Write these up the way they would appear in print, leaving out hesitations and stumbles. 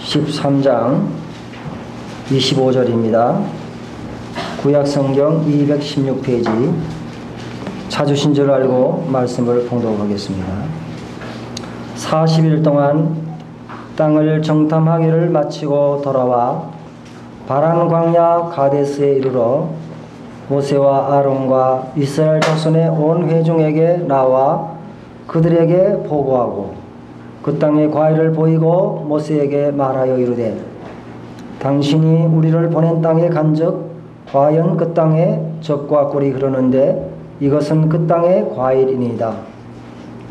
13장 25절입니다. 구약성경 216페이지 찾으신 줄 알고 말씀을 봉독하겠습니다. 40일 동안 땅을 정탐하기를 마치고 돌아와 바란 광야 가데스에 이르러 모세와 아론과 이스라엘 자손의 온 회중에게 나와 그들에게 보고하고 그 땅의 과일을 보이고 모세에게 말하여 이르되 당신이 우리를 보낸 땅에 간즉 과연 그 땅에 젖과 꿀이 흐르는데 이것은 그 땅의 과일이니이다.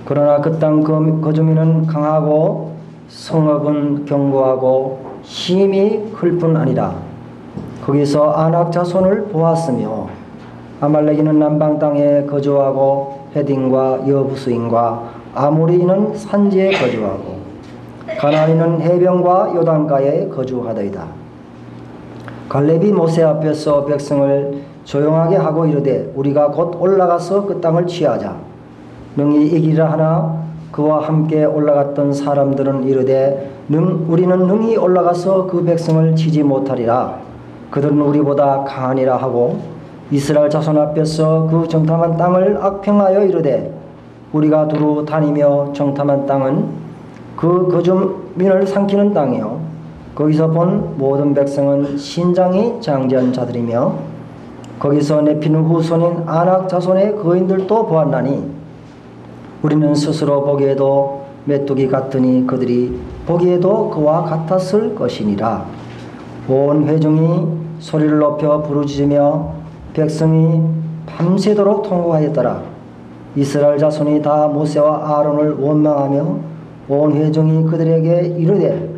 그러나 그 땅 거주민은 강하고 성읍은 견고하고 힘이 클 뿐 아니라 거기서 아낙 자손을 보았으며 아말렉인은 남방 땅에 거주하고 헤딘과 여부스인과 아모리인은 산지에 거주하고 가나안인은 해변과 요단가에 거주하더이다. 갈렙이 모세 앞에서 백성을 조용하게 하고 이르되 우리가 곧 올라가서 그 땅을 취하자. 능히 이기라 하나 그와 함께 올라갔던 사람들은 이르되 우리는 능히 올라가서 그 백성을 치지 못하리라. 그들은 우리보다 강하니라 하고 이스라엘 자손 앞에서 그 정탐한 땅을 악평하여 이르되 우리가 두루 다니며 정탐한 땅은 그 거주민을 삼키는 땅이요 거기서 본 모든 백성은 신장이 장대한 자들이며 거기서 네피누 후손인 아낙 자손의 거인들도 보았나니 우리는 스스로 보기에도 메뚜기 같으니 그들이 보기에도 그와 같았을 것이니라. 온 회중이 소리를 높여 부르짖으며 백성이 밤새도록 통곡하였더라. 이스라엘 자손이 다 모세와 아론을 원망하며 온 회중이 그들에게 이르되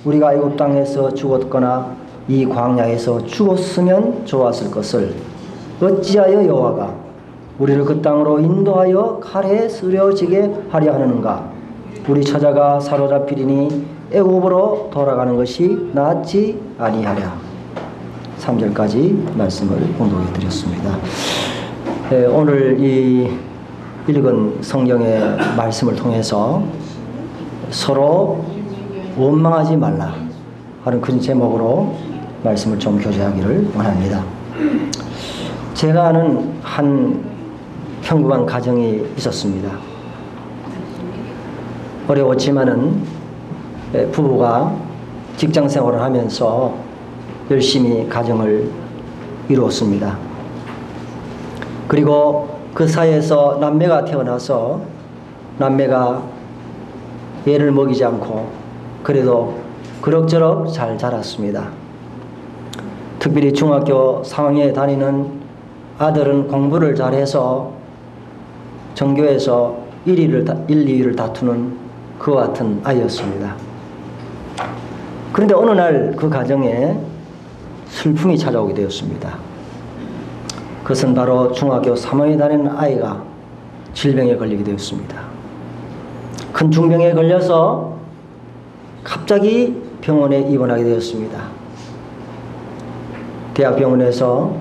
우리가 애굽 땅에서 죽었거나 이 광야에서 죽었으면 좋았을 것을 어찌하여 여호와가 우리를 그 땅으로 인도하여 칼에 쓰려지게 하려 하는가. 우리 처자가 사로잡히리니 애굽으로 돌아가는 것이 낫지 아니하랴. 3절까지 말씀을 봉독해 드렸습니다. 오늘 이 읽은 성경의 말씀을 통해서 서로 원망하지 말라 하는 그런 제목으로 말씀을 좀 교제하기를 원합니다. 제가 아는 한 평범한 가정이 있었습니다. 어려웠지만은 부부가 직장 생활을 하면서 열심히 가정을 이루었습니다. 그리고 그 사이에서 남매가 태어나서 남매가 애를 먹이지 않고 그래도 그럭저럭 잘 자랐습니다. 특별히 중학교 3학년에 다니는 아들은 공부를 잘해서 전교에서 1, 2위를 다투는 그와 같은 아이였습니다. 그런데 어느 날 그 가정에 슬픔이 찾아오게 되었습니다. 그것은 바로 중학교 3학년에 다니는 아이가 질병에 걸리게 되었습니다. 큰 중병에 걸려서 갑자기 병원에 입원하게 되었습니다. 대학병원에서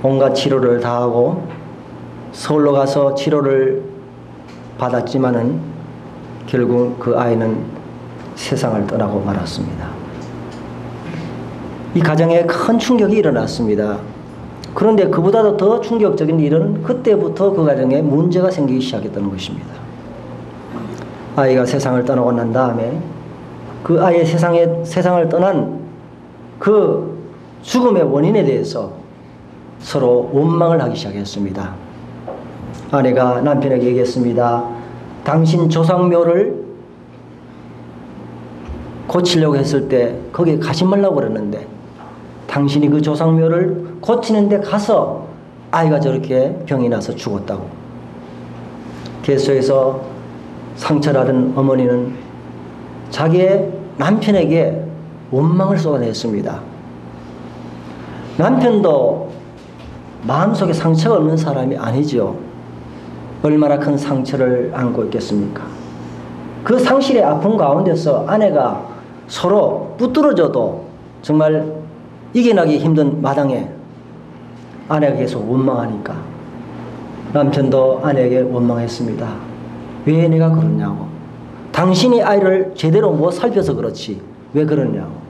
온갖 치료를 다 하고 서울로 가서 치료를 받았지만은 결국 그 아이는 세상을 떠나고 말았습니다. 이 가정에 큰 충격이 일어났습니다. 그런데 그보다도 더 충격적인 일은 그때부터 그 가정에 문제가 생기기 시작했다는 것입니다. 아이가 세상을 떠나고 난 다음에 그 아이의 세상을 떠난 그 죽음의 원인에 대해서 서로 원망을 하기 시작했습니다. 아내가 남편에게 얘기했습니다. 당신 조상묘를 고치려고 했을 때 거기에 가지 말라고 그랬는데 당신이 그 조상묘를 고치는데 가서 아이가 저렇게 병이 나서 죽었다고. 계속해서 상처받은 어머니는 자기의 남편에게 원망을 쏟아냈습니다. 남편도 마음속에 상처가 없는 사람이 아니죠. 얼마나 큰 상처를 안고 있겠습니까? 그 상실의 아픔 가운데서 아내가 서로 붙들어져도 정말 이겨나기 힘든 마당에 아내가 계속 원망하니까 남편도 아내에게 원망했습니다. 왜 내가 그러냐고. 당신이 아이를 제대로 못 살펴서 그렇지 왜 그러냐고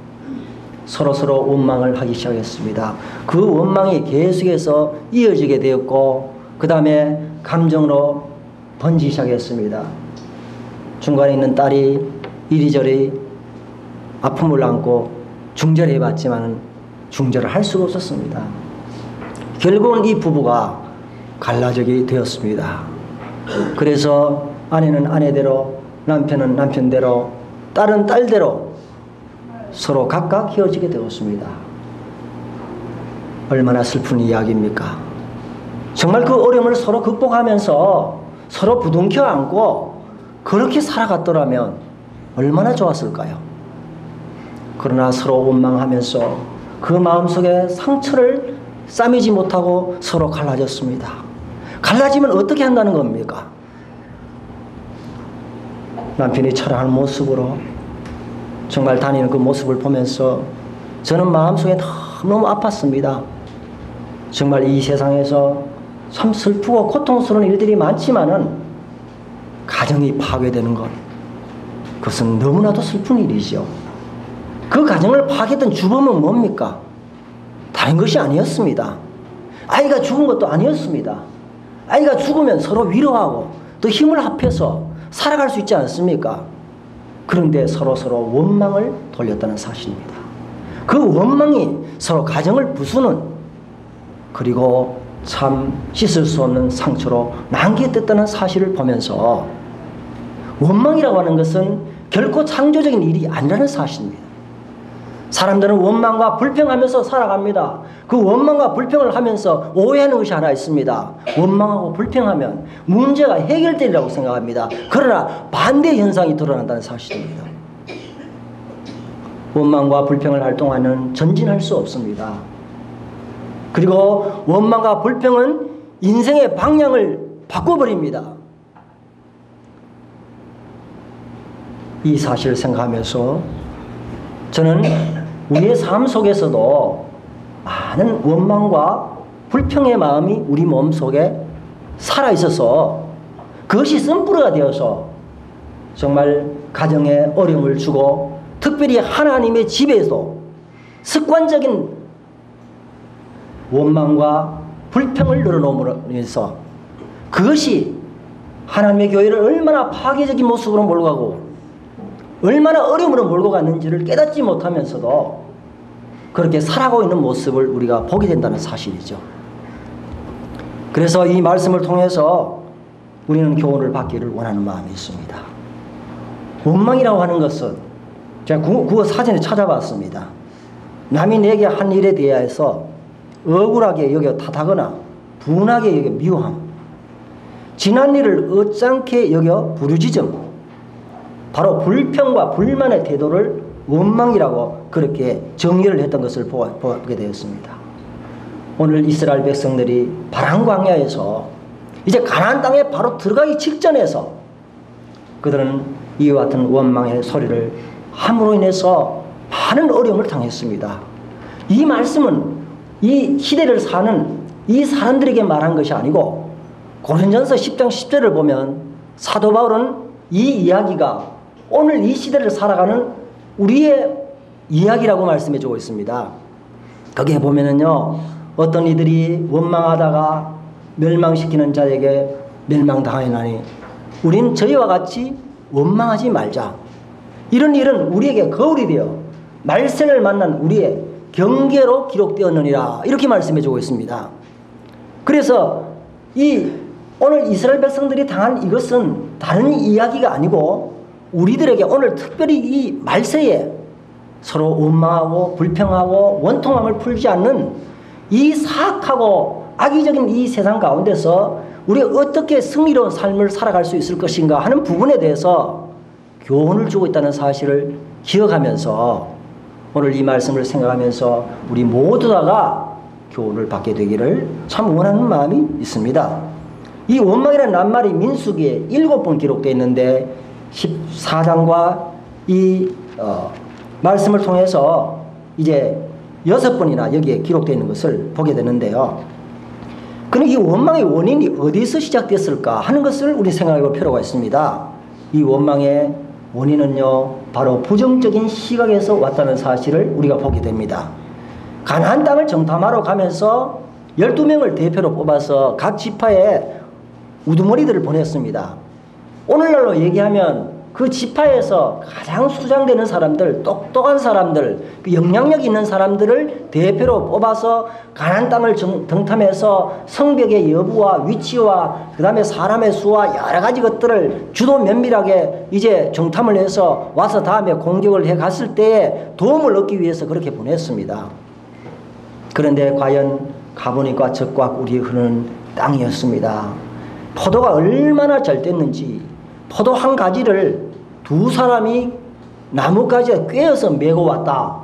서로서로 원망을 하기 시작했습니다. 그 원망이 계속해서 이어지게 되었고 그 다음에 감정으로 번지기 시작했습니다. 중간에 있는 딸이 이리저리 아픔을 안고 중절해 봤지만 중절을 할 수가 없었습니다. 결국은 이 부부가 갈라지게 되었습니다. 그래서 아내는 아내대로 남편은 남편대로 딸은 딸대로 서로 각각 헤어지게 되었습니다. 얼마나 슬픈 이야기입니까? 정말 그 어려움을 서로 극복하면서 서로 부둥켜 안고 그렇게 살아갔더라면 얼마나 좋았을까요? 그러나 서로 원망하면서 그 마음속에 상처를 싸매지 못하고 서로 갈라졌습니다. 갈라지면 어떻게 한다는 겁니까? 남편이 처량한 모습으로 정말 다니는 그 모습을 보면서 저는 마음속에 너무 아팠습니다. 정말 이 세상에서 참 슬프고 고통스러운 일들이 많지만은 가정이 파괴되는 것 그것은 너무나도 슬픈 일이죠. 그 가정을 파괴했던 주범은 뭡니까? 다른 것이 아니었습니다. 아이가 죽은 것도 아니었습니다. 아이가 죽으면 서로 위로하고 또 힘을 합해서 살아갈 수 있지 않습니까? 그런데 서로 원망을 돌렸다는 사실입니다. 그 원망이 서로 가정을 부수는 그리고 참 씻을 수 없는 상처로 남겨졌다는 사실을 보면서 원망이라고 하는 것은 결코 창조적인 일이 아니라는 사실입니다. 사람들은 원망과 불평하면서 살아갑니다. 그 원망과 불평을 하면서 오해하는 것이 하나 있습니다. 원망하고 불평하면 문제가 해결되리라고 생각합니다. 그러나 반대 현상이 드러난다는 사실입니다. 원망과 불평을 할 동안은 전진할 수 없습니다. 그리고 원망과 불평은 인생의 방향을 바꿔버립니다. 이 사실을 생각하면서 저는 우리의 삶 속에서도 많은 원망과 불평의 마음이 우리 몸속에 살아있어서 그것이 쓴뿌리가 되어서 정말 가정에 어려움을 주고 특별히 하나님의 집에서 습관적인 원망과 불평을 늘어놓으면서 그것이 하나님의 교회를 얼마나 파괴적인 모습으로 몰고 가고 얼마나 어려움으로 몰고 갔는지를 깨닫지 못하면서도 그렇게 살아가고 있는 모습을 우리가 보게 된다는 사실이죠. 그래서 이 말씀을 통해서 우리는 교훈을 받기를 원하는 마음이 있습니다. 원망이라고 하는 것은 제가 국어 사전에 찾아봤습니다. 남이 내게 한 일에 대해서 억울하게 여겨 탓하거나 분하게 여겨 미워함, 지난 일을 어짱케 여겨 부르짖음, 바로 불평과 불만의 태도를 원망이라고 그렇게 정의를 했던 것을 보게 되었습니다. 오늘 이스라엘 백성들이 바람 광야에서 이제 가나안 땅에 바로 들어가기 직전에서 그들은 이와 같은 원망의 소리를 함으로 인해서 많은 어려움을 당했습니다. 이 말씀은 이 시대를 사는 이 사람들에게 말한 것이 아니고 고린전서 10장 10절을 보면 사도 바울은 이 이야기가 오늘 이 시대를 살아가는 우리의 이야기라고 말씀해 주고 있습니다. 거기에 보면은요, 어떤 이들이 원망하다가 멸망시키는 자에게 멸망당하나니 우린 저희와 같이 원망하지 말자. 이런 일은 우리에게 거울이 되어 말세를 만난 우리의 경계로 기록되었느니라. 이렇게 말씀해 주고 있습니다. 그래서 오늘 이스라엘 백성들이 당한 이것은 다른 이야기가 아니고 우리들에게 오늘 특별히 이 말세에 서로 원망하고 불평하고 원통함을 풀지 않는 이 사악하고 악의적인 이 세상 가운데서 우리가 어떻게 승리로운 삶을 살아갈 수 있을 것인가 하는 부분에 대해서 교훈을 주고 있다는 사실을 기억하면서 오늘 이 말씀을 생각하면서 우리 모두 다가 교훈을 받게 되기를 참 원하는 마음이 있습니다. 이 원망이라는 낱말이 민수기에 7번 기록되어 있는데 14장과 이 말씀을 통해서 이제 6번이나 여기에 기록되어 있는 것을 보게 되는데요. 그럼 이 원망의 원인이 어디서 시작됐을까 하는 것을 우리 생각해 볼 필요가 있습니다. 이 원망의 원인은요, 바로 부정적인 시각에서 왔다는 사실을 우리가 보게 됩니다. 가나안 땅을 정탐하러 가면서 12명을 대표로 뽑아서 각 지파에 우두머리들을 보냈습니다. 오늘날로 얘기하면 그 지파에서 가장 수장되는 사람들, 똑똑한 사람들, 그 영향력 있는 사람들을 대표로 뽑아서 가나안 땅을 정탐해서 성벽의 여부와 위치와 그 다음에 사람의 수와 여러 가지 것들을 주도 면밀하게 이제 정탐을 해서 와서 다음에 공격을 해 갔을 때에 도움을 얻기 위해서 그렇게 보냈습니다. 그런데 과연 가보니까 적과 꿀이 흐르는 땅이었습니다. 포도가 얼마나 잘 됐는지 포도 한 가지를 두 사람이 나뭇가지에 꿰어서 메고 왔다.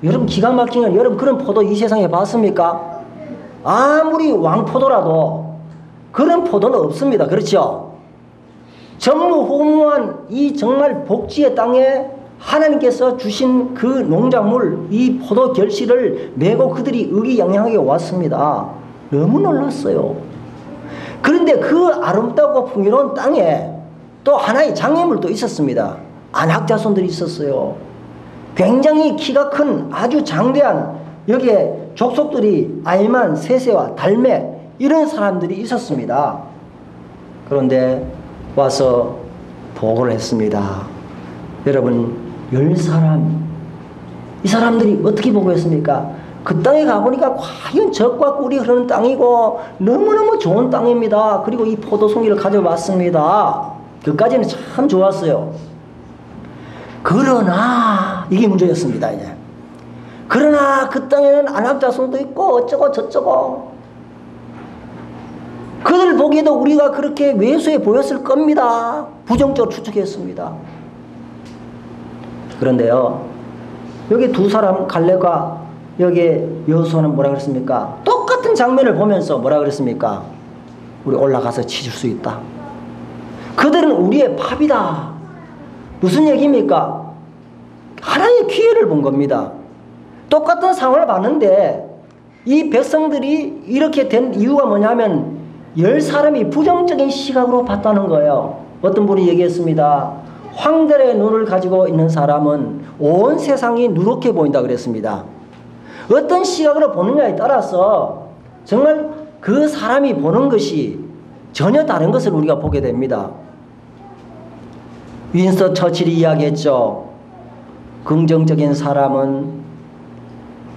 여러분 기가 막힌 건 여러분 그런 포도 이 세상에 봤습니까? 아무리 왕포도라도 그런 포도는 없습니다. 그렇죠? 전무후무한 이 정말 복지의 땅에 하나님께서 주신 그 농작물 이 포도 결실을 메고 그들이 의기양양하게 왔습니다. 너무 놀랐어요. 그런데 그 아름답고 풍요로운 땅에 또 하나의 장애물도 있었습니다. 안악자손들이 있었어요. 굉장히 키가 큰 아주 장대한 여기에 족속들이 알만, 세세와 달메 이런 사람들이 있었습니다. 그런데 와서 보고를 했습니다. 여러분 10사람 이 사람들이 어떻게 보고했습니까? 그 땅에 가보니까 과연 젖과 꿀이 흐르는 땅이고 너무너무 좋은 땅입니다. 그리고 이 포도송이를 가져왔습니다. 그까지는 참 좋았어요. 그러나 이게 문제였습니다. 이제. 그러나 그 땅에는 안악자손도 있고 어쩌고 저쩌고 그들 보기에도 우리가 그렇게 왜소해 보였을 겁니다. 부정적으로 추측했습니다. 그런데요 여기 두 사람 갈렙과 여기 여호수아는 뭐라 그랬습니까? 똑같은 장면을 보면서 뭐라 그랬습니까? 우리 올라가서 치줄 수 있다. 그들은 우리의 밥이다. 무슨 얘기입니까? 하나의 기회를 본 겁니다. 똑같은 상황을 봤는데 이 백성들이 이렇게 된 이유가 뭐냐면 10사람이 부정적인 시각으로 봤다는 거예요. 어떤 분이 얘기했습니다. 황들의 눈을 가지고 있는 사람은 온 세상이 누렇게 보인다 그랬습니다. 어떤 시각으로 보느냐에 따라서 정말 그 사람이 보는 것이 전혀 다른 것을 우리가 보게 됩니다. 윈스턴 처칠이 이야기했죠. 긍정적인 사람은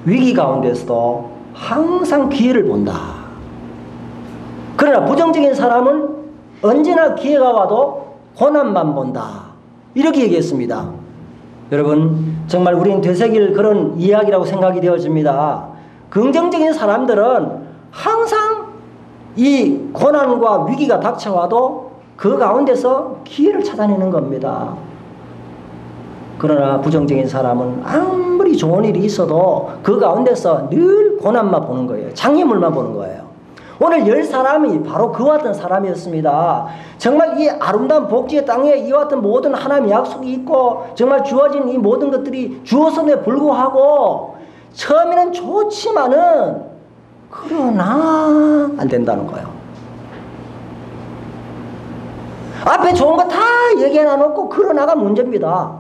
위기 가운데서도 항상 기회를 본다. 그러나 부정적인 사람은 언제나 기회가 와도 고난만 본다. 이렇게 얘기했습니다. 여러분 정말 우리는 되새길 그런 이야기라고 생각이 되어집니다. 긍정적인 사람들은 항상 이 고난과 위기가 닥쳐와도 그 가운데서 기회를 찾아내는 겁니다. 그러나 부정적인 사람은 아무리 좋은 일이 있어도 그 가운데서 늘 고난만 보는 거예요. 장애물만 보는 거예요. 오늘 10사람이 바로 그와 같은 사람이었습니다. 정말 이 아름다운 복지의 땅에 이와 같은 모든 하나님의 약속이 있고 정말 주어진 이 모든 것들이 주어짐에 불구하고 처음에는 좋지만은 그러나 안 된다는 거예요. 앞에 좋은 거 다 얘기해 놔놓고 그러나가 문제입니다.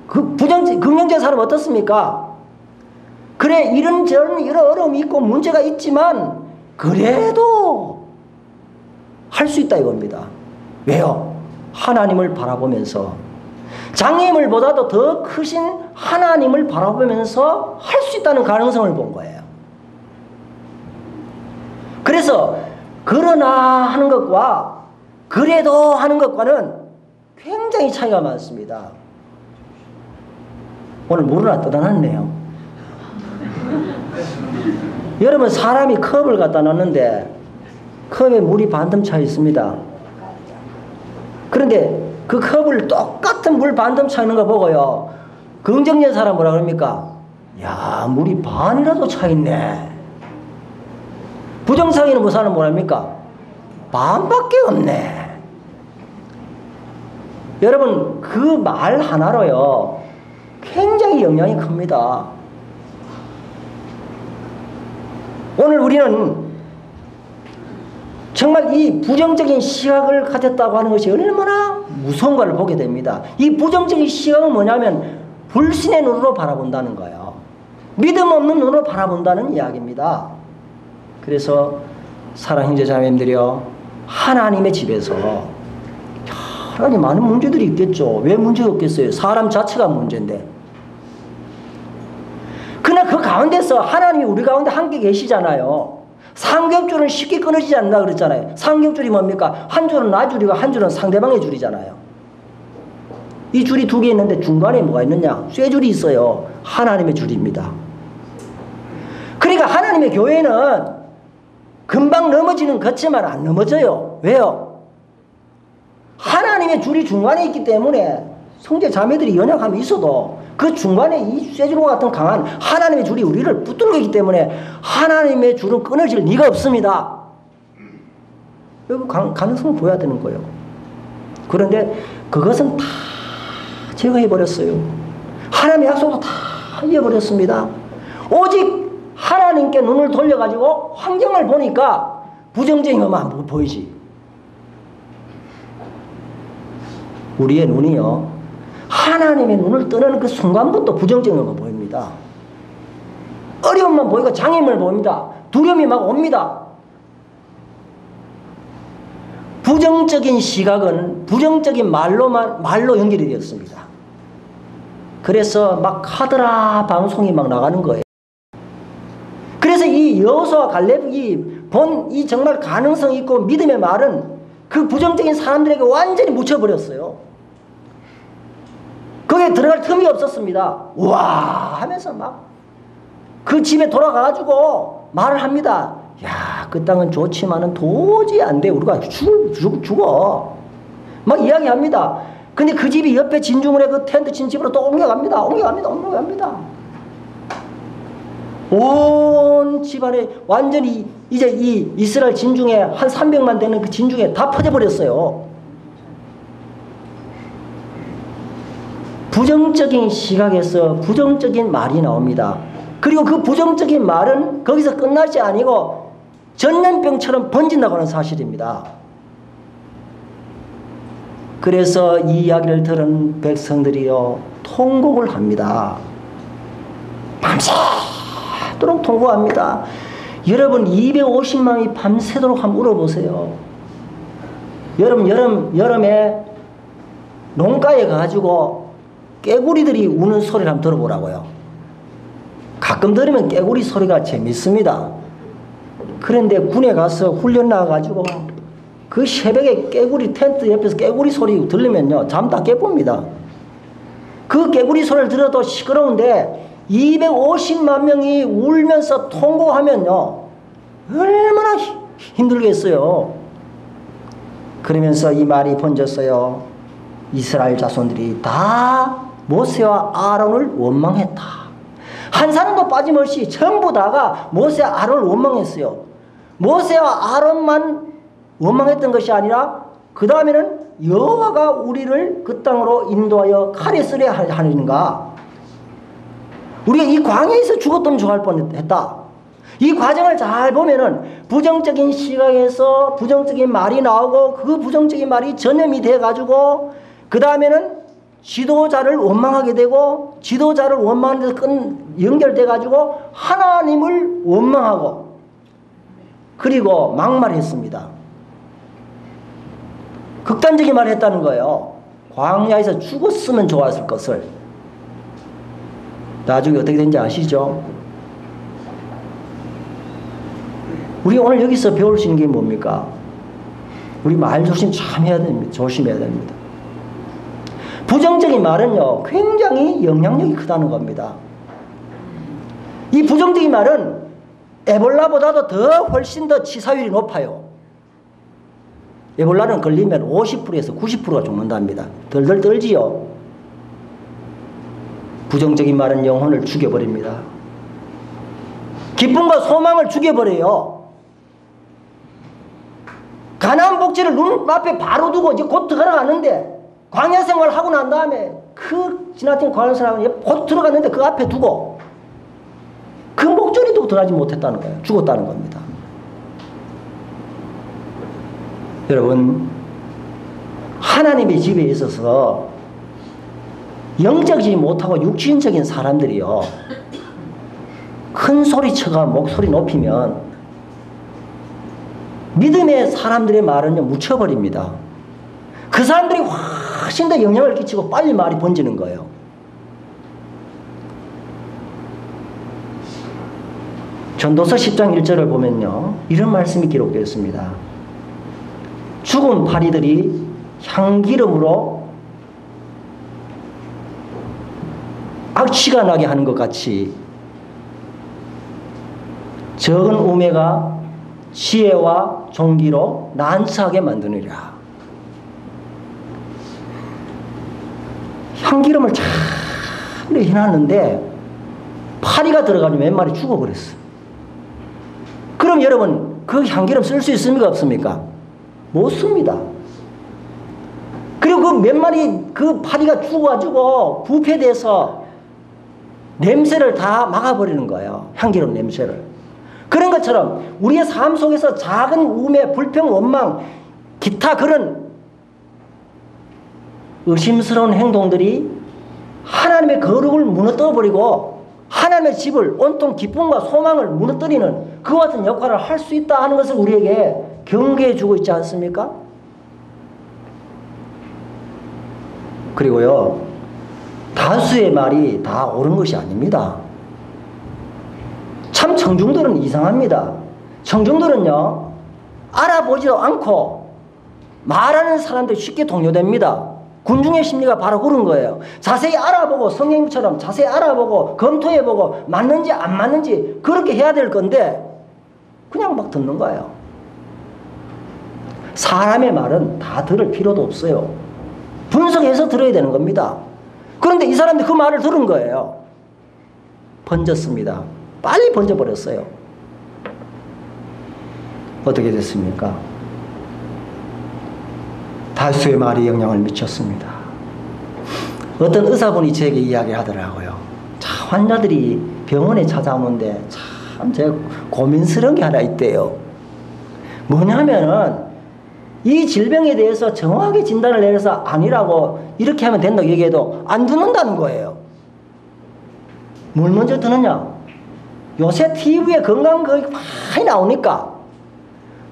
그 긍정적인 사람은 어떻습니까? 그래 이런저런 이런 어려움이 있고 문제가 있지만 그래도 할 수 있다 이겁니다. 왜요? 하나님을 바라보면서 장애물보다도 더 크신 하나님을 바라보면서 할 수 있다는 가능성을 본 거예요. 그래서 그러나 하는 것과 그래도 하는 것과는 굉장히 차이가 많습니다. 오늘 물 하나 떠다놨네요. 여러분 사람이 컵을 갖다 놨는데 컵에 물이 반틈 차 있습니다. 그런데 그 컵을 똑같은 물 반틈 차 있는 거 보고요 긍정적인 사람 뭐라 그럽니까? 야 물이 반이라도 차 있네. 부정상에는 뭐 사람 뭐랍니까? 반밖에 없네. 여러분 그 말 하나로요 굉장히 영향이 큽니다. 오늘 우리는 정말 이 부정적인 시각을 가졌다고 하는 것이 얼마나 무서운 걸 보게 됩니다. 이 부정적인 시각은 뭐냐면 불신의 눈으로 바라본다는 거예요. 믿음 없는 눈으로 바라본다는 이야기입니다. 그래서 사랑 형제 자매님들이요, 하나님의 집에서 여러 가지 많은 문제들이 있겠죠. 왜 문제가 없겠어요? 사람 자체가 문제인데. 그러나 그 가운데서 하나님이 우리 가운데 함께 계시잖아요. 삼겹줄은 쉽게 끊어지지 않는다 그랬잖아요. 삼겹줄이 뭡니까? 한 줄은 나 줄이고 한 줄은 상대방의 줄이잖아요. 이 줄이 두 개 있는데 중간에 뭐가 있느냐? 쇠줄이 있어요. 하나님의 줄입니다. 그러니까 하나님의 교회는 금방 넘어지는 것지만 안 넘어져요. 왜요? 하나님의 줄이 중간에 있기 때문에 형제 자매들이 연약함이 있어도 그 중간에 이 쇠줄과 같은 강한 하나님의 줄이 우리를 붙들고 있기 때문에 하나님의 줄은 끊어질 리가 없습니다. 그 가능성을 보여야 되는 거예요. 그런데 그것은 다 제거해버렸어요. 하나님의 약속도 다 잊어버렸습니다. 오직 하나님께 눈을 돌려가지고 환경을 보니까 부정적인 것만 보이지. 우리의 눈이요, 하나님의 눈을 떠나는 그 순간부터 부정적인 것만 보입니다. 어려움만 보이고 장애물 보입니다. 두려움이 막 옵니다. 부정적인 시각은 부정적인 말로 연결이 되었습니다. 그래서 막 하드라 방송이 막 나가는 거예요. 그래서 이 여호수아 갈렙이 본 이 정말 가능성 있고 믿음의 말은 그 부정적인 사람들에게 완전히 묻혀버렸어요. 거기에 들어갈 틈이 없었습니다. 와 하면서 막 그 집에 돌아가가지고 말을 합니다. 야, 그 땅은 좋지만은 도저히 안 돼. 우리가 죽어. 막 이야기합니다. 근데 그 집이 옆에 진주문에 그 텐트 친 집으로 또 옮겨갑니다. 온 집안에 완전히 이제 이 이스라엘 진중에 한 300만 되는 그 진중에 다 퍼져버렸어요. 부정적인 시각에서 부정적인 말이 나옵니다. 그리고 그 부정적인 말은 거기서 끝나지 아니고 전염병처럼 번진다고 하는 사실입니다. 그래서 이 이야기를 들은 백성들이요, 통곡을 합니다. 밤새도록 통곡합니다. 여러분 250만이 밤새도록 한번 울어보세요. 여름에 농가에 가가지고 깨구리들이 우는 소리를 한번 들어보라고요. 가끔 들으면 깨구리 소리가 재밌습니다. 그런데 군에 가서 훈련 나가가지고 그 새벽에 깨구리 텐트 옆에서 깨구리 소리 들리면요, 잠 다 깨봅니다. 그 깨구리 소리를 들어도 시끄러운데 250만 명이 울면서 통곡하면요, 얼마나 힘들겠어요. 그러면서 이 말이 번졌어요. 이스라엘 자손들이 다 모세와 아론을 원망했다. 한 사람도 빠짐없이 전부 다가 모세와 아론을 원망했어요. 모세와 아론만 원망했던 것이 아니라 그 다음에는 여호와가 우리를 그 땅으로 인도하여 칼에 쓰려 하는가. 우리가 이 광야에서 죽었던 죽을 뻔했다. 이 과정을 잘 보면은 부정적인 시각에서 부정적인 말이 나오고 그 부정적인 말이 전염이 돼가지고 그 다음에는 지도자를 원망하게 되고 지도자를 원망하는 데서 연결돼가지고 하나님을 원망하고 그리고 막말했습니다. 극단적인 말을 했다는 거예요. 광야에서 죽었으면 좋았을 것을. 나중에 어떻게 된지 아시죠? 우리 오늘 여기서 배울 수 있는 게 뭡니까? 우리 말 조심 참 해야 됩니다. 조심해야 됩니다. 부정적인 말은요, 굉장히 영향력이 크다는 겁니다. 이 부정적인 말은 에볼라보다도 훨씬 더 치사율이 높아요. 에볼라는 걸리면 50%에서 90%가 죽는답니다. 덜덜 떨지요. 부정적인 말은 영혼을 죽여버립니다. 기쁨과 소망을 죽여버려요. 가나안 복지를 눈앞에 바로 두고 이제 곧 들어가는데 광야 생활을 하고 난 다음에 그 지나친 광야 생활을 곧 들어갔는데 그 앞에 두고 그 목전에도 들어가지 못했다는 거예요. 죽었다는 겁니다. 여러분, 하나님의 집에 있어서 영적이지 못하고 육신적인 사람들이요, 큰 소리 쳐가 목소리 높이면 믿음의 사람들의 말은요 묻혀버립니다. 그 사람들이 훨씬 더 영향을 끼치고 빨리 말이 번지는 거예요. 전도서 10장 1절을 보면요 이런 말씀이 기록되어 있습니다. 죽은 파리들이 향기름으로 악취가 나게 하는 것 같이 적은 우매가 지혜와 종기로 난처하게 만드느니라. 향기름을 잘 해놨는데 파리가 들어가면 몇 마리 죽어버렸어. 그럼 여러분 그 향기름 쓸 수 있습니까 없습니까? 못 씁니다. 그리고 그 몇 마리 그 파리가 죽어가지고 부패돼서 냄새를 다 막아버리는 거예요. 향기름 냄새를. 그런 것처럼 우리의 삶 속에서 작은 우매, 불평, 원망, 기타 그런 의심스러운 행동들이 하나님의 거룩을 무너뜨려버리고 하나님의 집을 온통 기쁨과 소망을 무너뜨리는 그와 같은 역할을 할 수 있다 하는 것을 우리에게 경계해 주고 있지 않습니까? 그리고요, 다수의 말이 다 옳은 것이 아닙니다. 참 청중들은 이상합니다. 청중들은요 알아보지도 않고 말하는 사람들 쉽게 동요됩니다. 군중의 심리가 바로 그런 거예요. 자세히 알아보고 성경처럼 자세히 알아보고 검토해보고 맞는지 안 맞는지 그렇게 해야 될 건데 그냥 막 듣는 거예요. 사람의 말은 다 들을 필요도 없어요. 분석해서 들어야 되는 겁니다. 그런데 이 사람들이 그 말을 들은 거예요. 번졌습니다. 빨리 번져버렸어요. 어떻게 됐습니까? 다수의 말이 영향을 미쳤습니다. 어떤 의사분이 저에게 이야기하더라고요. 자, 환자들이 병원에 찾아오는데 참 제가 고민스러운 게 하나 있대요. 뭐냐면은 이 질병에 대해서 정확하게 진단을 내려서 아니라고 이렇게 하면 된다고 얘기해도 안 듣는다는 거예요. 뭘 먼저 듣느냐? 요새 TV에 건강 강의 많이 나오니까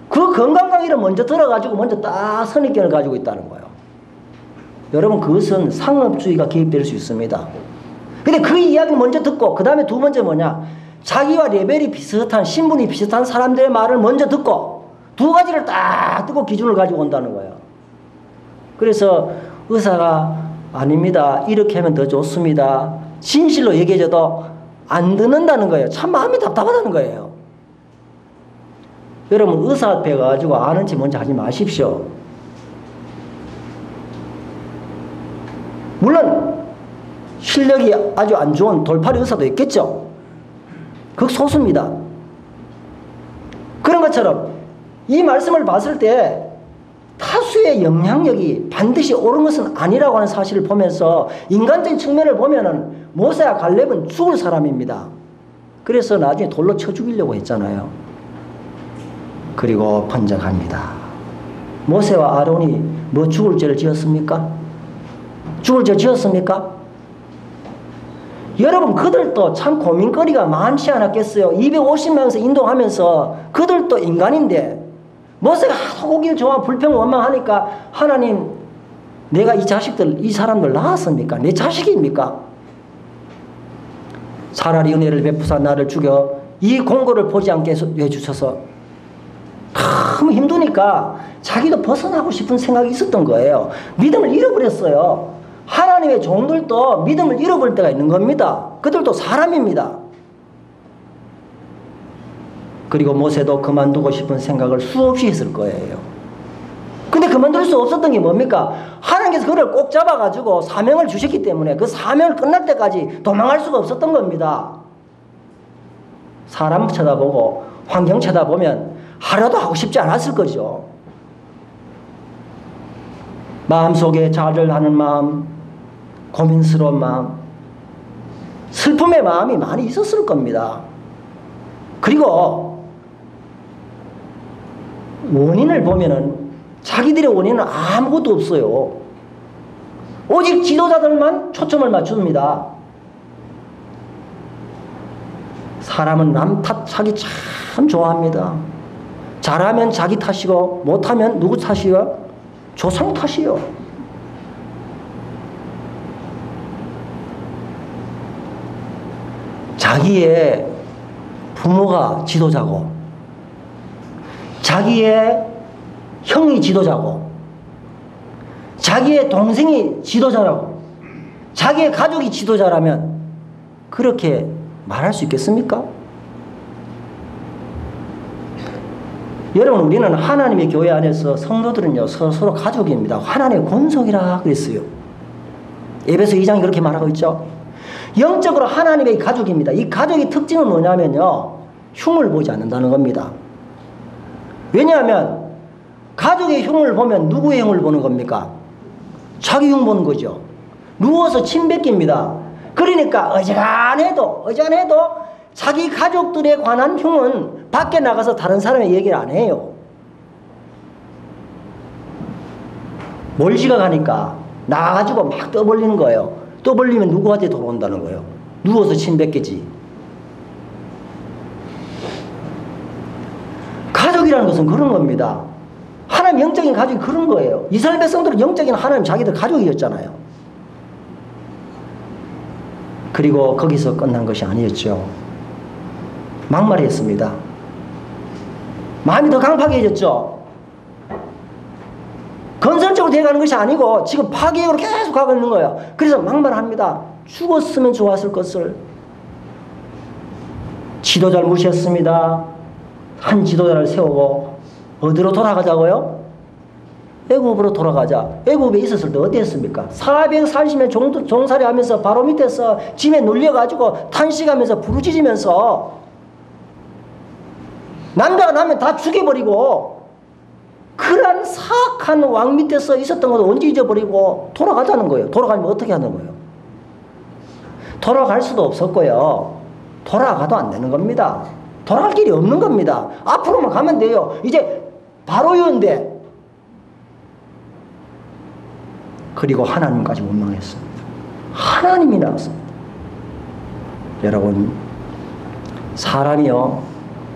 그 건강 강의를 먼저 들어가지고 먼저 딱 선입견을 가지고 있다는 거예요. 여러분 그것은 상업주의가 개입될 수 있습니다. 근데 그 이야기를 먼저 듣고 그 다음에 두 번째 뭐냐? 자기와 레벨이 비슷한 신분이 비슷한 사람들의 말을 먼저 듣고 두 가지를 딱 듣고 기준을 가지고 온다는 거예요. 그래서 의사가 아닙니다. 이렇게 하면 더 좋습니다. 진실로 얘기해줘도 안 듣는다는 거예요. 참 마음이 답답하다는 거예요. 여러분 의사 앞에 가가지고 아는지 뭔지 하지 마십시오. 물론 실력이 아주 안 좋은 돌팔이 의사도 있겠죠. 극소수입니다. 그런 것처럼 이 말씀을 봤을 때 타수의 영향력이 반드시 옳은 것은 아니라고 하는 사실을 보면서 인간적인 측면을 보면은 모세와 갈렙은 죽을 사람입니다. 그래서 나중에 돌로 쳐 죽이려고 했잖아요. 그리고 번쩍합니다. 모세와 아론이 뭐 죽을 죄를 지었습니까? 죽을 죄 지었습니까? 여러분 그들도 참 고민거리가 많지 않았겠어요. 250명에서 인도하면서 그들도 인간인데 모세가 하도 고기를 좋아하고 불평 원망하니까 하나님 내가 이 자식들 이 사람들 낳았습니까? 내 자식입니까? 차라리 은혜를 베푸사 나를 죽여 이 공고를 보지 않게 해주셔서 너무 힘드니까 자기도 벗어나고 싶은 생각이 있었던 거예요. 믿음을 잃어버렸어요. 하나님의 종들도 믿음을 잃어버릴 때가 있는 겁니다. 그들도 사람입니다. 그리고 모세도 그만두고 싶은 생각을 수없이 했을 거예요. 근데 그만둘 수 없었던 게 뭡니까? 하나님께서 그를 꼭 잡아가지고 사명을 주셨기 때문에 그 사명을 끝날 때까지 도망갈 수가 없었던 겁니다. 사람 쳐다보고 환경 쳐다보면 하루도 하고 싶지 않았을 거죠. 마음속에 좌절하는 마음, 고민스러운 마음, 슬픔의 마음이 많이 있었을 겁니다. 그리고 원인을 보면은 자기들의 원인은 아무것도 없어요. 오직 지도자들만 초점을 맞춥니다. 사람은 남 탓하기 참 좋아합니다. 잘하면 자기 탓이고 못하면 누구 탓이요? 조상 탓이요. 자기의 부모가 지도자고 자기의 형이 지도자고 자기의 동생이 지도자라고 자기의 가족이 지도자라면 그렇게 말할 수 있겠습니까? 여러분, 우리는 하나님의 교회 안에서 성도들은요 서로 가족입니다. 하나님의 권속이라 그랬어요. 에베소 2장이 그렇게 말하고 있죠. 영적으로 하나님의 가족입니다. 이 가족의 특징은 뭐냐면요, 흉을 보지 않는다는 겁니다. 왜냐하면 가족의 흉을 보면 누구의 흉을 보는 겁니까? 자기 흉 보는 거죠. 누워서 침 뱉깁니다. 그러니까 어지간해도 자기 가족들에 관한 흉은 밖에 나가서 다른 사람의 얘기를 안 해요. 몰지가 가니까 나가가지고 막 떠벌리는 거예요. 떠벌리면 누구한테 돌아온다는 거예요. 누워서 침 뱉기지. 가족이라는 것은 그런 겁니다. 하나님 영적인 가족이 그런 거예요. 이스라엘 백성들은 영적인 하나님 자기들 가족이었잖아요. 그리고 거기서 끝난 것이 아니었죠. 막말했습니다. 마음이 더 강팍해졌죠. 건설적으로 되어가는 것이 아니고 지금 파괴적으로 계속 가고 있는 거예요. 그래서 막말합니다. 죽었으면 좋았을 것을. 지도자를 무시했습니다. 한 지도자를 세우고 어디로 돌아가자고요? 애굽으로 돌아가자. 애굽에 있었을 때 어땠습니까? 440년 종살이 하면서 바로 밑에서 짐에 눌려가지고 탄식하면서 부르짖으면서 남자가 나면 다 죽여버리고 그런 사악한 왕 밑에서 있었던 것도 언제 잊어버리고 돌아가자는 거예요. 돌아가면 어떻게 하는 거예요? 돌아갈 수도 없었고요. 돌아가도 안 되는 겁니다. 돌아갈 길이 없는 겁니다. 앞으로만 가면 돼요. 이제 바로요인데. 그리고 하나님까지 원망했습니다. 하나님이 나왔습니다. 여러분, 사람이요,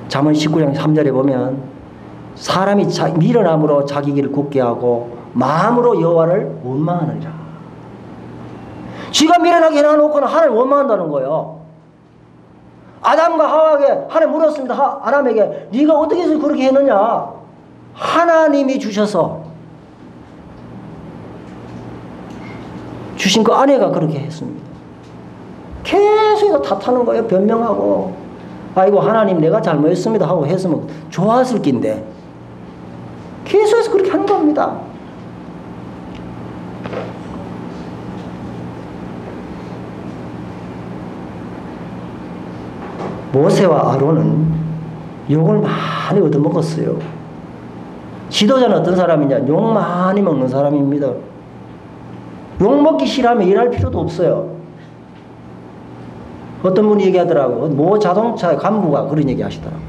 잠언 19장 3절에 보면 사람이 미련함으로 자기 길을 굳게 하고 마음으로 여호와를 원망하느니라. 지가 미련하게 해놔놓고는 하나님 원망한다는 거예요. 아담과 하와에게 하나님 물었습니다. 아담에게 네가 어떻게 해서 그렇게 했느냐. 하나님이 주셔서 주신 그 아내가 그렇게 했습니다. 계속 탓하는 거예요. 변명하고 아이고 하나님 내가 잘못했습니다 하고 했으면 좋았을 낀데 계속해서 그렇게 하는 겁니다. 모세와 아론은 욕을 많이 얻어먹었어요. 지도자는 어떤 사람이냐? 욕 많이 먹는 사람입니다. 욕 먹기 싫어하면 일할 필요도 없어요. 어떤 분이 얘기하더라고요. 모 자동차 간부가 그런 얘기 하시더라고요.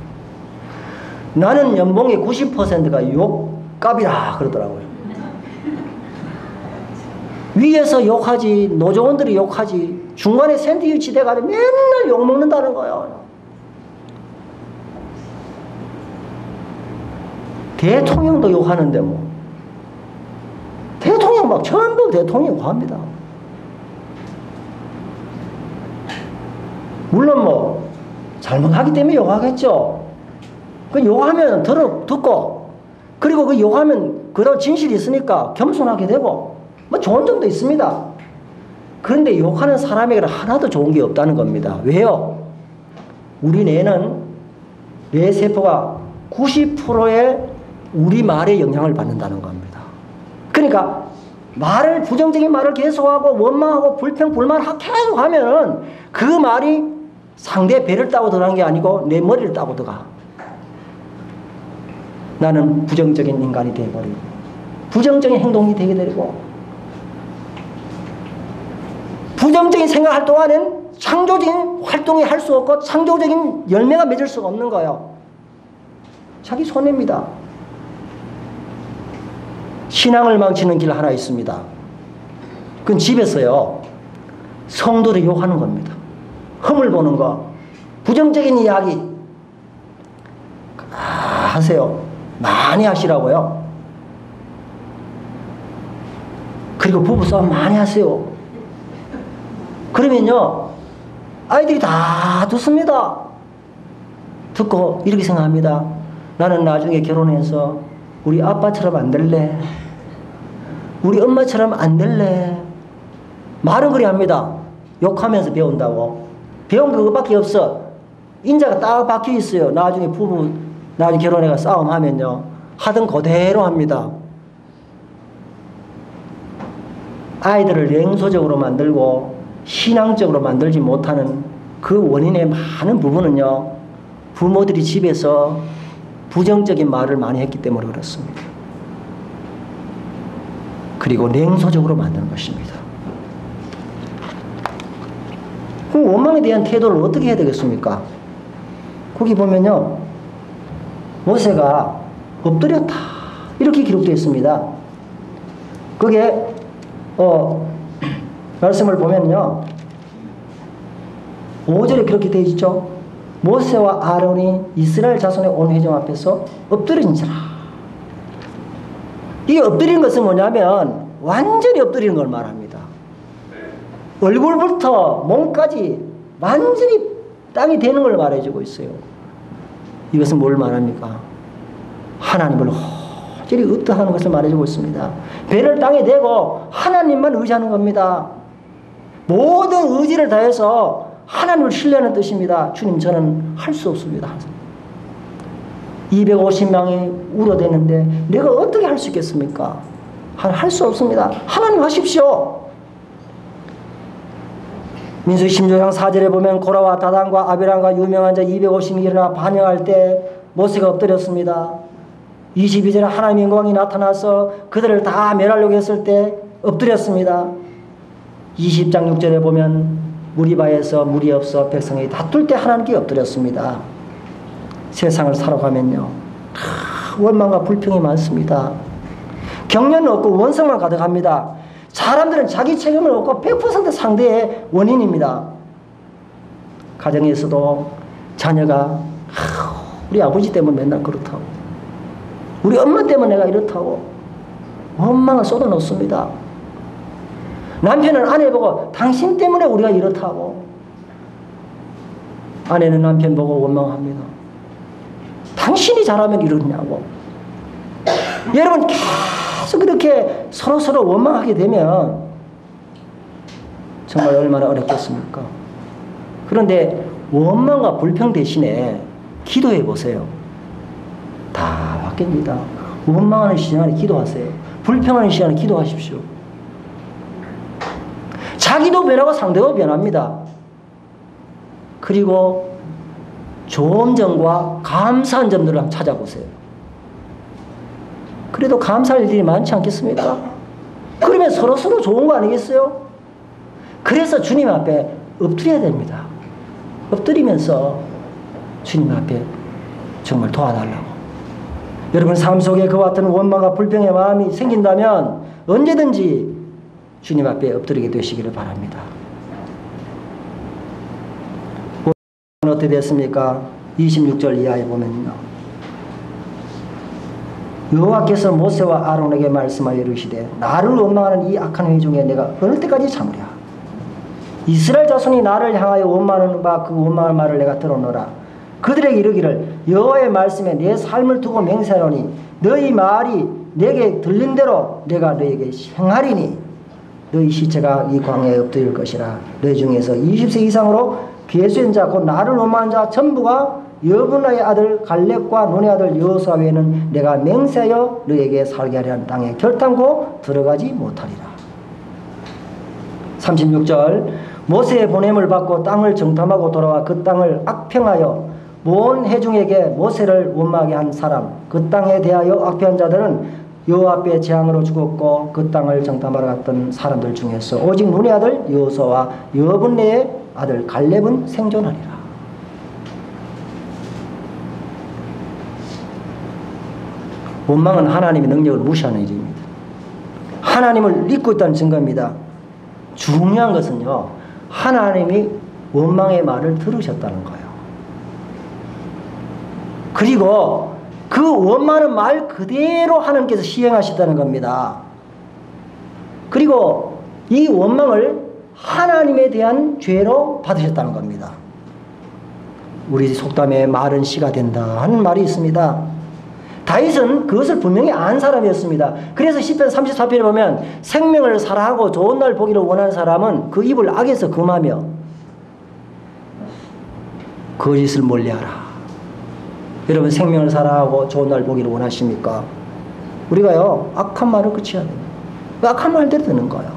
나는 연봉의 90%가 욕값이라 그러더라고요. 위에서 욕하지, 노조원들이 욕하지, 중간에 샌드위치 돼가지고 맨날 욕 먹는다는 거예요. 대통령도 욕하는데 뭐. 대통령 막 전부 대통령 욕합니다. 물론 뭐 잘못하기 때문에 욕하겠죠. 그 욕하면 듣고 그리고 그 욕하면 그런 진실이 있으니까 겸손하게 되고 뭐 좋은 점도 있습니다. 그런데 욕하는 사람에게는 하나도 좋은 게 없다는 겁니다. 왜요? 우리 뇌는 뇌 세포가 90%의 우리 말에 영향을 받는다는 겁니다. 그러니까 부정적인 말을 계속하고 원망하고 불평 불만 계속 하면은 그 말이 상대 배를 따고 들어간 게 아니고 내 머리를 따고 들어가. 나는 부정적인 인간이 되어버리고 부정적인 행동이 되게 되고 부정적인 생각할 동안은 창조적인 활동이 할 수 없고 창조적인 열매가 맺을 수가 없는 거예요. 자기 손해입니다. 신앙을 망치는 길 하나 있습니다. 그건 집에서요, 성도를 욕하는 겁니다. 흠을 보는 거, 부정적인 이야기 하세요. 많이 하시라고요. 그리고 부부싸움 많이 하세요. 그러면요, 아이들이 다 듣습니다. 듣고 이렇게 생각합니다. 나는 나중에 결혼해서 우리 아빠처럼 안 될래. 우리 엄마처럼 안 될래. 말은 그리 합니다. 욕하면서 배운다고. 배운 거 그거밖에 없어. 인자가 딱 박혀 있어요. 나중에 부부, 나중에 결혼해가 싸움하면요, 하던 그대로 합니다. 아이들을 냉소적으로 만들고 신앙적으로 만들지 못하는 그 원인의 많은 부분은요, 부모들이 집에서 부정적인 말을 많이 했기 때문에 그렇습니다. 그리고 냉소적으로 만드는 것입니다. 그럼 원망에 대한 태도를 어떻게 해야 되겠습니까? 거기 보면요, 모세가 엎드렸다 이렇게 기록되어 있습니다. 그게 말씀을 보면요, 5절에 그렇게 되어 있죠. 모세와 아론이 이스라엘 자손의 온 회중 앞에서 엎드린지라. 이게 엎드리는 것은 뭐냐면 완전히 엎드리는 걸 말합니다. 얼굴부터 몸까지 완전히 땅이 되는 걸 말해주고 있어요. 이것은 뭘 말합니까? 하나님을 호전히 의탁하는 것을 말해주고 있습니다. 배를 땅에 대고 하나님만 의지하는 겁니다. 모든 의지를 다해서 하나님을 신뢰하는 뜻입니다. 주님, 저는 할 수 없습니다. 250명이 울어대는데 내가 어떻게 할 수 있겠습니까? 할 수 없습니다. 하나님 하십시오. 민수기 16장 4절에 보면 고라와 다단과 아비람과 유명한 자 250명이 일어나 반영할 때 모세가 엎드렸습니다. 22절에 하나님의 영광이 나타나서 그들을 다 멸하려고 했을 때 엎드렸습니다. 20장 6절에 보면 무리바에서 물이 없어 백성이 다툴 때 하나님께 엎드렸습니다. 세상을 살아가면요, 원망과 불평이 많습니다. 격려는 없고 원성만 가득합니다. 사람들은 자기 책임을 없고 100% 상대의 원인입니다. 가정에서도 자녀가 우리 아버지 때문에 맨날 그렇다고, 우리 엄마 때문에 내가 이렇다고 원망을 쏟아놓습니다. 남편은 아내 보고 당신 때문에 우리가 이렇다고, 아내는 남편 보고 원망합니다. 당신이 잘하면 이러냐고. 여러분, 계속 그렇게 서로 원망하게 되면 정말 얼마나 어렵겠습니까? 그런데 원망과 불평 대신에 기도해 보세요. 다 바뀝니다. 원망하는 시간에 기도하세요. 불평하는 시간에 기도하십시오. 자기도 변하고 상대도 변합니다. 그리고 좋은 점과 감사한 점들을 한번 찾아보세요. 그래도 감사할 일이 많지 않겠습니까? 그러면 서로 좋은 거 아니겠어요? 그래서 주님 앞에 엎드려야 됩니다. 엎드리면서 주님 앞에 정말 도와달라고. 여러분 삶 속에 그와 같은 원망과 불평의 마음이 생긴다면 언제든지 주님 앞에 엎드리게 되시기를 바랍니다. 어떻게 됐습니까? 26절 이하에 보면요, 여호와께서 모세와 아론에게 말씀하여 이르시되 나를 원망하는 이 악한 회 중에 내가 어느 때까지 참으랴. 이스라엘 자손이 나를 향하여 원망하는 바 그 원망할 말을 내가 들어노라. 그들에게 이르기를 여호와의 말씀에 내 삶을 두고 맹세하노니 너희 말이 내게 들린 대로 내가 너에게 행하리니 너희 시체가 이 광야에 엎드릴 것이라. 너희 중에서 20세 이상으로 계수한 자 곧 나를 원망한 자 전부가 여분의 아들 갈렙과 눈의 아들 여호수아 외에는 내가 맹세하여 너에게 살게 하려는 땅에 결단코 들어가지 못하리라. 36절 모세의 보냄을 받고 땅을 정탐하고 돌아와 그 땅을 악평하여 모든 회중에게 모세를 원망하게 한 사람, 그 땅에 대하여 악평한 자들은 여호와 앞에 재앙으로 죽었고 그 땅을 정탐하러 갔던 사람들 중에서 오직 눈의 아들 여호수아와 여분의 아들 갈렙은 생존하리라. 원망은 하나님의 능력을 무시하는 일입니다. 하나님을 믿고 있다는 증거입니다. 중요한 것은요, 하나님이 원망의 말을 들으셨다는 거예요. 그리고 그 원망하는 말 그대로 하나님께서 시행하셨다는 겁니다. 그리고 이 원망을 하나님에 대한 죄로 받으셨다는 겁니다. 우리 속담에 말은 씨가 된다 하는 말이 있습니다. 다윗은 그것을 분명히 안 사람이었습니다. 그래서 시편 34편에 보면 생명을 사랑하고 좋은 날 보기를 원하는 사람은 그 입을 악에서 금하며 거짓을 멀리하라. 여러분, 생명을 사랑하고 좋은 날 보기를 원하십니까? 우리가요, 악한 말을 그쳐야 됩니다. 악한 말대로 듣는 거예요.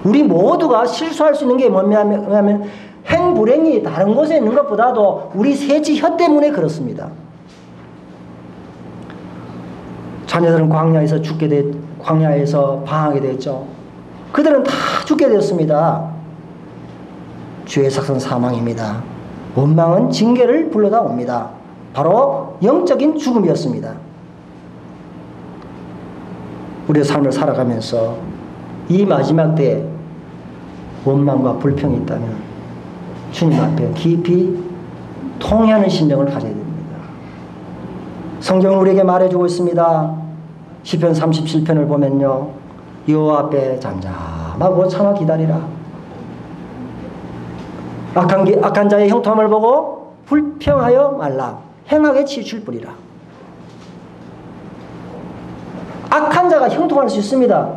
우리 모두가 실수할 수 있는 게 뭐냐면 행불행이 다른 곳에 있는 것보다도 우리 세지 혀 때문에 그렇습니다. 자녀들은 광야에서 방하게 됐죠. 그들은 다 죽게 되었습니다. 주의 작성 사망입니다. 원망은 징계를 불러다 옵니다. 바로 영적인 죽음이었습니다. 우리의 삶을 살아가면서 이 마지막 때에 원망과 불평이 있다면 주님 앞에 깊이 통회하는 심령을 가져야 됩니다. 성경은 우리에게 말해주고 있습니다. 시편 37편을 보면요, 여호와 앞에 잠잠하고 참아 기다리라. 악한 자의 형통함을 보고 불평하여 말라. 행하게 치우칠 뿌리라. 악한 자가 형통할 수 있습니다.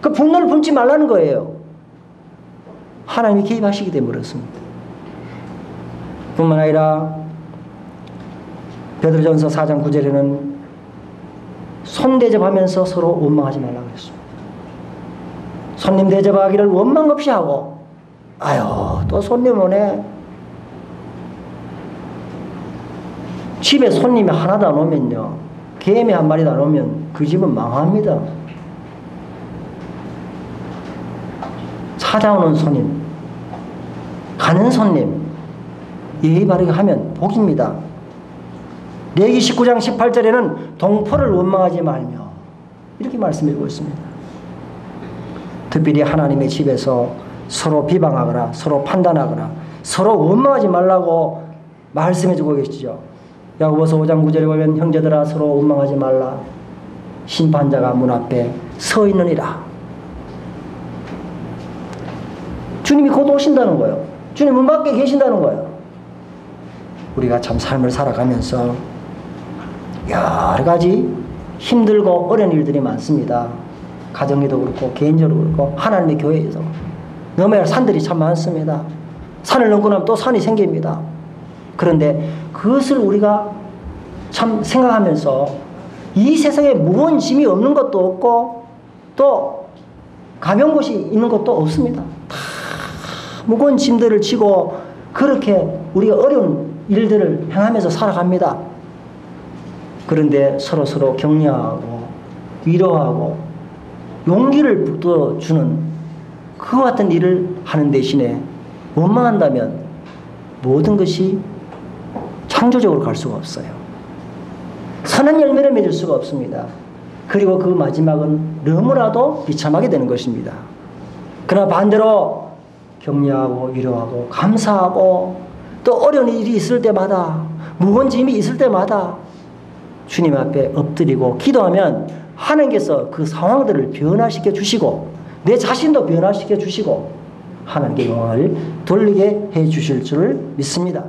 그 분노를 품지 말라는 거예요. 하나님이 개입하시기 때문에 그렇습니다. 뿐만 아니라 베드로전서 4장 9절에는 손 대접하면서 서로 원망하지 말라고 그랬습니다. 손님 대접하기를 원망 없이 하고, 아유, 또 손님 오네. 집에 손님이 하나도 안 오면요, 개미 한 마리도 안 오면 그 집은 망합니다. 찾아오는 손님, 가는 손님 예의 바르게 하면 복입니다. 레위기 19장 18절에는 동포를 원망하지 말며 이렇게 말씀드리고 있습니다. 특별히 하나님의 집에서 서로 비방하거나 서로 판단하거나 서로 원망하지 말라고 말씀해주고 계시죠. 야고보서 5장 9절에 보면 형제들아 서로 원망하지 말라. 심판자가 문 앞에 서 있느니라. 주님이 곧 오신다는 거예요. 주님 문 밖에 계신다는 거예요. 우리가 참 삶을 살아가면서 여러 가지 힘들고 어려운 일들이 많습니다. 가정에도 그렇고 개인적으로 그렇고 하나님의 교회에서 넘어야 할 산들이 참 많습니다. 산을 넘고 나면 또 산이 생깁니다. 그런데 그것을 우리가 참 생각하면서 이 세상에 무거운 짐이 없는 것도 없고 또 가벼운 곳이 있는 것도 없습니다. 다 무거운 짐들을 지고 그렇게 우리가 어려운 일들을 행하면서 살아갑니다. 그런데 서로 격려하고 위로하고 용기를 북돋주는 그와 같은 일을 하는 대신에 원망한다면 모든 것이 창조적으로 갈 수가 없어요. 선한 열매를 맺을 수가 없습니다. 그리고 그 마지막은 너무나도 비참하게 되는 것입니다. 그러나 반대로 격려하고 위로하고 감사하고 또 어려운 일이 있을 때마다 무거운 짐이 있을 때마다 주님 앞에 엎드리고 기도하면 하나님께서 그 상황들을 변화시켜 주시고 내 자신도 변화시켜 주시고 하나님께 영광을 돌리게 해 주실 줄 믿습니다.